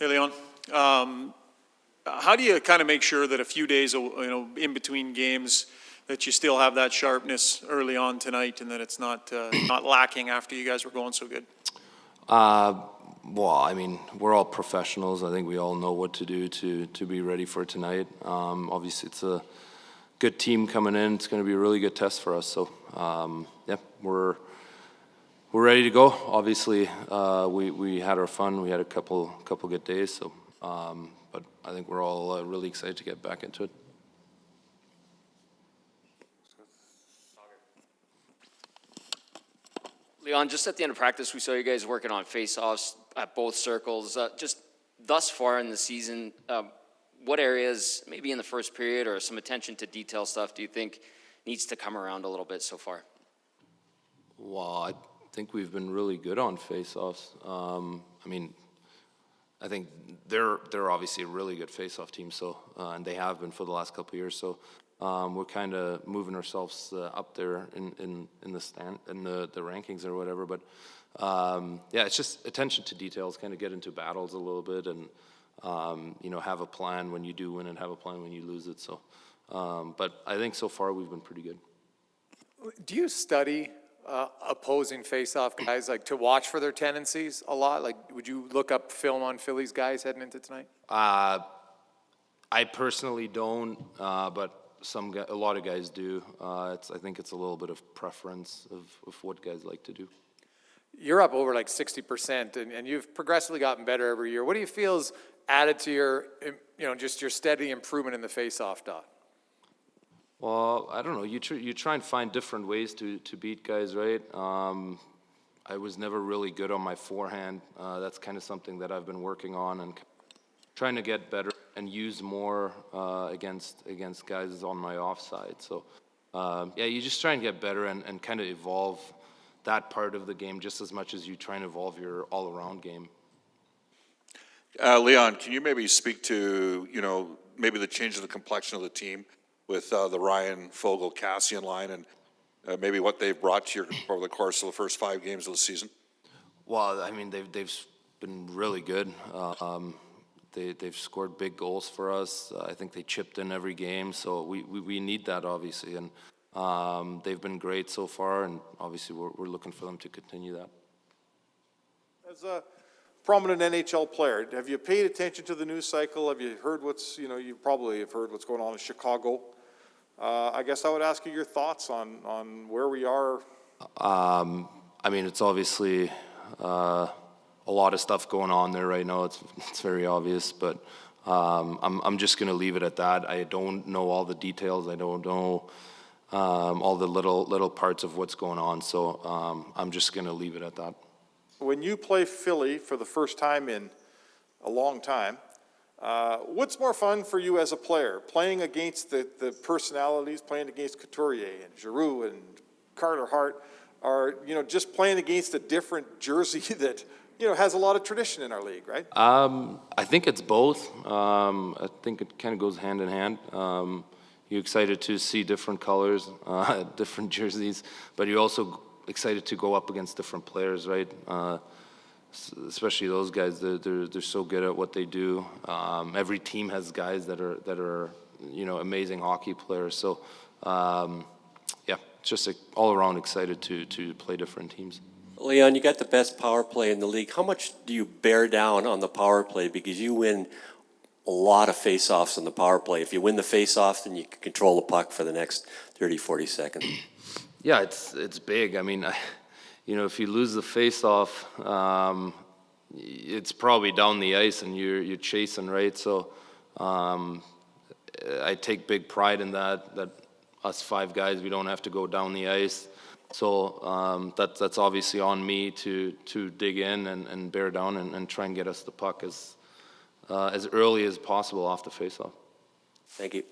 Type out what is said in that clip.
Hey, Leon. How do you kind of make sure that a few days, in between games, that you still have that sharpness early on tonight, and that it's not not lacking after you guys were going so good? Well, I mean, we're all professionals. I think we all know what to do to be ready for tonight. Obviously, it's a good team coming in. It's going to be a really good test for us. So, yeah, we're ready to go. Obviously, we had our fun. We had a couple good days. So, but I think we're all really excited to get back into it. Leon, just at the end of practice, we saw you guys working on face-offs at both circles. Just thus far in the season, what areas, maybe in the first period or some attention to detail stuff, do you think needs to come around a little bit so far? Well, I think we've been really good on face-offs. I mean, I think they're obviously a really good face-off team, so and they have been for the last couple of years. So we're kind of moving ourselves up there in the rankings or whatever. But yeah, it's just attention to details. Kind of get into battles a little bit, and have a plan when you do win and have a plan when you lose it. So, but I think so far we've been pretty good. Do you study opposing face-off guys, like to watch for their tendencies a lot? Like, would you look up film on Phillies guys heading into tonight? I personally don't, but a lot of guys do. I think it's a little bit of preference of what guys like to do. You're up over like 60%, and you've progressively gotten better every year. What do you feel is added to your, just your steady improvement in the face-off dot? Well, I don't know. You try and find different ways to beat guys, right? I was never really good on my forehand. That's kind of something that I've been working on and trying to get better and use more against guys on my offside. So, yeah, you just try and get better and kind of evolve that part of the game just as much as you try and evolve your all-around game. Leon, can you maybe speak to, maybe the change in the complexion of the team with the Ryan Foegele-Cassian line and maybe what they've brought to you over the course of the first 5 games of the season? Well, I mean, they've been really good. They've scored big goals for us. I think they chipped in every game, so we need that, obviously. And they've been great so far, and obviously we're looking for them to continue that. As a prominent NHL player, have you paid attention to the news cycle? Have you heard you probably have heard what's going on in Chicago. I guess I would ask you your thoughts on where we are. I mean, it's obviously a lot of stuff going on there right now. It's very obvious, but I'm just going to leave it at that. I don't know all the details. I don't know all the little parts of what's going on. So I'm just going to leave it at that. When you play Philly for the first time in a long time, what's more fun for you as a player? Playing against the personalities, playing against Couturier and Giroux and Carter Hart, or just playing against a different jersey that has a lot of tradition in our league, right? I think it's both. I think it kind of goes hand in hand. You're excited to see different colors, different jerseys, but you're also excited to go up against different players, right? Especially those guys. They're so good at what they do. Every team has guys that are amazing hockey players. So yeah, just all around excited to play different teams. Leon, you got the best power play in the league. How much do you bear down on the power play? Because you win a lot of face-offs on the power play. If you win the face-off, then you can control the puck for the next 30, 40 seconds. Yeah, it's big. I mean, if you lose the face-off, it's probably down the ice and you're chasing, right? So I take big pride in that us 5 guys, we don't have to go down the ice. So that's obviously on me to dig in and bear down and try and get us the puck as early as possible off the face-off. Thank you.